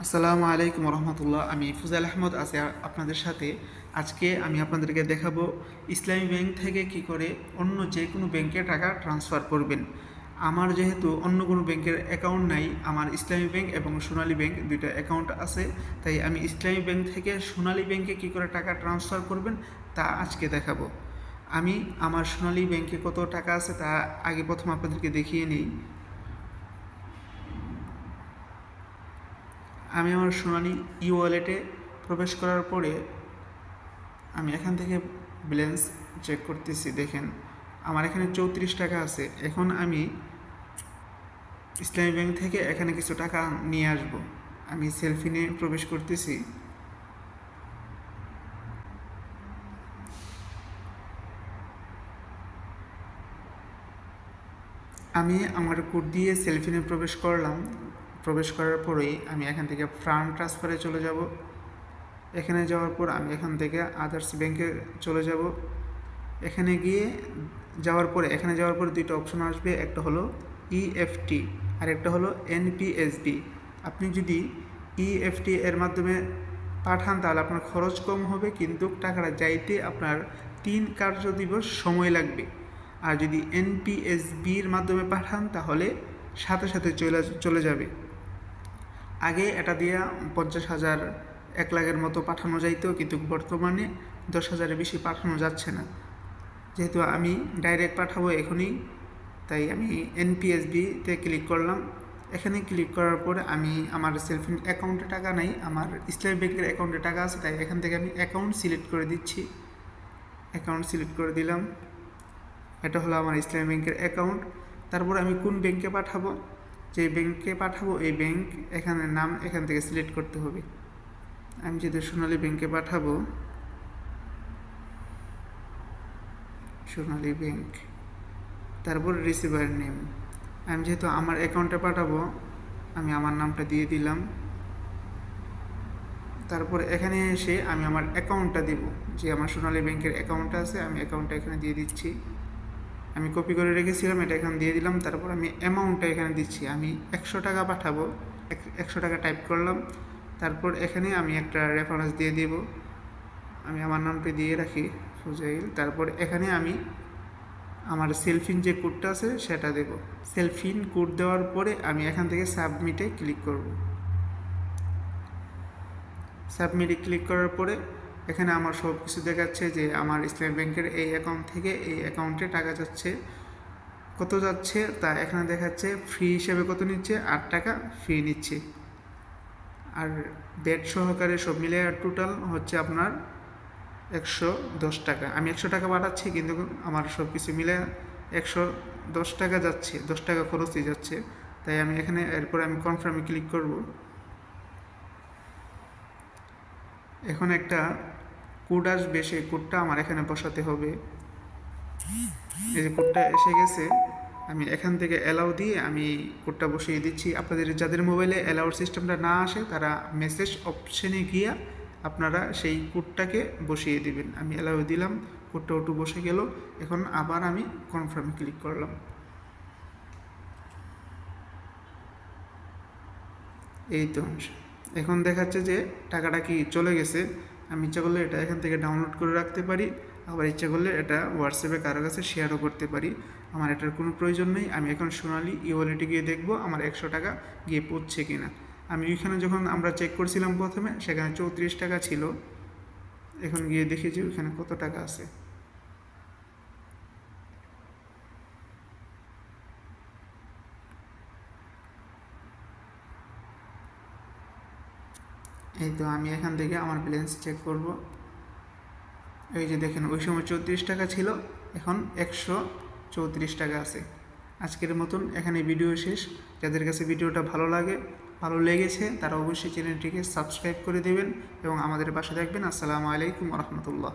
আসসালামু আলাইকুম রহমতুল্লাহ। আমি ফুজাইল আহমদ আছি আপনাদের সাথে। আজকে আমি আপনাদেরকে দেখাবো ইসলামী ব্যাংক থেকে কি করে অন্য যে কোনো ব্যাংকে টাকা ট্রান্সফার করবেন। আমার যেহেতু অন্য কোনো ব্যাংকের অ্যাকাউন্ট নাই, আমার ইসলামী ব্যাংক এবং সোনালী ব্যাংক দুইটা অ্যাকাউন্ট আছে, তাই আমি ইসলামী ব্যাংক থেকে সোনালী ব্যাংকে কি করে টাকা ট্রান্সফার করবেন তা আজকে দেখাবো। আমি আমার সোনালী ব্যাংকে কত টাকা আছে তা আগে প্রথম আপনাদেরকে দেখিয়ে নিই। আমি আমার সোনালী ই ওয়ালেটে প্রবেশ করার পরে আমি এখান থেকে ব্যালেন্স চেক করতেছি। দেখেন আমার এখানে 34 টাকা আছে। এখন আমি ইসলামী ব্যাংক থেকে এখানে কিছু টাকা নিয়ে আসব। আমি সেলফিনে প্রবেশ করতেছি। আমি আমার কোড দিয়ে সেলফিনে প্রবেশ করলাম। প্রবেশ করার পরেই আমি এখান থেকে ফান্ড ট্রান্সফারে চলে যাব। এখানে যাওয়ার পর আমি এখান থেকে আদার্স ব্যাংকে চলে যাব। এখানে যাওয়ার পরে দুইটা অপশন আসবে, একটা হলো ইএফটি আর একটা হলো এনপিএসবি। আপনি যদি ইএফটি এর মাধ্যমে পাঠান তাহলে আপনার খরচ কম হবে, কিন্তু টাকাটা যাইতে আপনার 3 কার্যদিবস সময় লাগবে। আর যদি এনপিএসবির মাধ্যমে পাঠান তাহলে সাথে সাথে চলে যাবে। আগে এটা দিয়ে 50,000 1 লাখের মতো পাঠানো যাইতো, কিন্তু বর্তমানে 10,000-এর বেশি পাঠানো যাচ্ছে না। যেহেতু আমি ডাইরেক্ট পাঠাবো এখনই, তাই আমি এনপিএসবিতে ক্লিক করলাম। এখানে ক্লিক করার পরে আমি আমার সেলফিন অ্যাকাউন্টে টাকা নাই, আমার ইসলামী ব্যাংকের অ্যাকাউন্টে টাকা আছে, তাই এখান থেকে আমি অ্যাকাউন্ট সিলেক্ট করে দিচ্ছি। অ্যাকাউন্ট সিলেক্ট করে দিলাম। এটা হলো আমার ইসলামী ব্যাংকের অ্যাকাউন্ট। তারপর আমি কোন ব্যাংকে পাঠাবো, যে ব্যাংকে পাঠাবো এই ব্যাংক এখানে নাম এখান থেকে সিলেক্ট করতে হবে। আমি যদি সোনালী ব্যাংকে পাঠাবো, সোনালী ব্যাংক, তারপর রিসিভার নেম। আমি যেহেতু আমার অ্যাকাউন্টে পাঠাবো আমি আমার নামটা দিয়ে দিলাম। তারপর এখানে এসে আমি আমার অ্যাকাউন্টটা দিব, যে আমার সোনালী ব্যাংকের অ্যাকাউন্টটা আছে আমি অ্যাকাউন্টটা এখানে দিয়ে দিচ্ছি। আমি কপি করে রেখেছিলাম, এটা এখানে দিয়ে দিলাম। তারপর আমি অ্যামাউন্টটা এখানে দিচ্ছি। আমি 100 টাকা পাঠাবো, 100 টাকা টাইপ করলাম। তারপর এখানে আমি একটা রেফারেন্স দিয়ে দিব, আমি আমার নামটা দিয়ে রাখি ফুজাইল। তারপর এখানে আমি আমার সেলফিন যে কোডটা আছে সেটা দেব। সেলফিন কোড দেওয়ার পরে আমি এখান থেকে সাবমিটে ক্লিক করব। সাবমিটে ক্লিক করার পরে এখানে আমার সব কিছু দেখাচ্ছে যে আমার ইসলামী ব্যাংকের এই অ্যাকাউন্ট থেকে এই অ্যাকাউন্টে টাকা যাচ্ছে, কত যাচ্ছে তা এখানে দেখাচ্ছে। ফ্রি হিসেবে কত নিচ্ছে, 8 টাকা ফ্রি নিচ্ছে। আর ব্যাট সহকারে সব মিলে টোটাল হচ্ছে আপনার 110 টাকা। আমি 100 টাকা পাঠাচ্ছি, কিন্তু আমার সব কিছু মিলে 110 টাকা যাচ্ছে, 10 টাকা খরচই যাচ্ছে। তাই আমি এখানে এরপরে আমি কনফার্মে ক্লিক করব। এখন একটা কোড আসবে, সেই কোডটা আমার এখানে বসাতে হবে। এই যে কোডটা এসে গেছে, আমি এখান থেকে অ্যালাউ দিয়ে আমি কোডটা বসিয়ে দিচ্ছি। আপনাদের যাদের মোবাইলে অ্যালাউর সিস্টেমটা না আসে তারা মেসেজ অপশনে গিয়ে আপনারা সেই কোডটাকে বসিয়ে দিবেন। আমি অ্যালাউ দিলাম, কোডটা একটু বসে গেল। এখন আবার আমি কনফার্মে ক্লিক করলাম। এই তো এখন দেখাচ্ছে যে টাকাটা কি চলে গেছে। আমি ইচ্ছা করলে এটা এখান থেকে ডাউনলোড করে রাখতে পারি, আবার ইচ্ছা করলে এটা হোয়াটসঅ্যাপে কারো কাছে শেয়ারও করতে পারি। আমার এটার কোনো প্রয়োজন নেই। আমি এখন সোনালী ই ওয়ালেটে গিয়ে দেখব আমার 100 টাকা গিয়ে পড়ছে কিনা। আমি ওইখানে যখন আমরা চেক করছিলাম প্রথমে সেখানে 34 টাকা ছিল। এখন গিয়ে দেখি যে ওইখানে কত টাকা আছে। এই তো আমি এখান থেকে আমার ব্যালেন্স চেক করব। এই যে দেখেন ওই সময় 34 টাকা ছিল, এখন 134 টাকা আছে। আজকের মতন এখানে ভিডিও শেষ। যাদের কাছে ভিডিওটা ভালো লেগেছে তারা অবশ্যই চ্যানেলটিকে সাবস্ক্রাইব করে দেবেন এবং আমাদের পাশে থাকবেন। আসসালামু আলাইকুম রহমতুল্লাহ।